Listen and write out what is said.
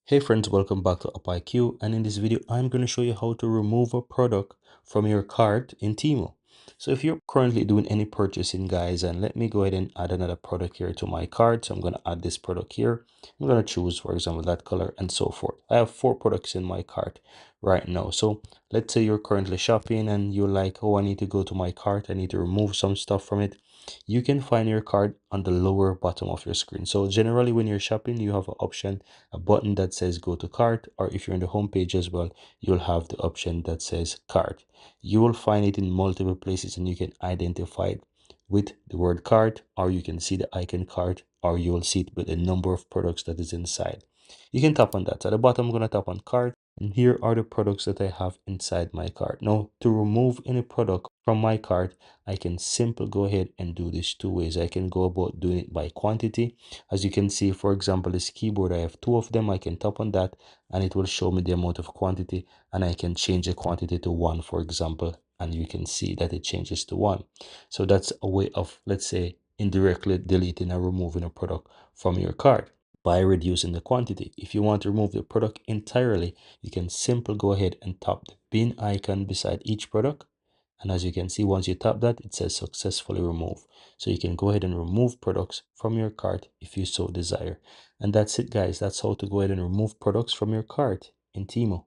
Hey friends, welcome back to AppIQ, and in this video I'm going to show you how to remove a product from your cart in Temu. So if you're currently doing any purchasing, guys, and let me go ahead and add another product here to my cart. So I'm going to add this product here. I'm going to choose, for example, that color and so forth. I have 4 products in my cart right now. So let's say you're currently shopping and you're like, oh, I need to go to my cart. I need to remove some stuff from it. You can find your cart on the lower bottom of your screen. So generally when you're shopping, you have an option, a button that says go to cart, or if you're in the home page as well, you'll have the option that says cart. You will find it in multiple places and you can identify it with the word cart, or you can see the icon cart, or you will see it with the number of products that is inside. You can tap on that. So at the bottom, I'm going to tap on cart, and here are the products that I have inside my cart. Now, to remove any product from my cart, I can simply go ahead and do this 2 ways. I can go about doing it by quantity. As you can see, for example, this keyboard, I have 2 of them. I can tap on that and it will show me the amount of quantity, and I can change the quantity to 1, for example, and you can see that it changes to 1. So that's a way of, let's say, indirectly deleting or removing a product from your cart by reducing the quantity. If you want to remove the product entirely, you can simply go ahead and tap the bin icon beside each product. And as you can see, once you tap that, it says successfully remove. So you can go ahead and remove products from your cart if you so desire. And that's it, guys. That's how to go ahead and remove products from your cart in Temu.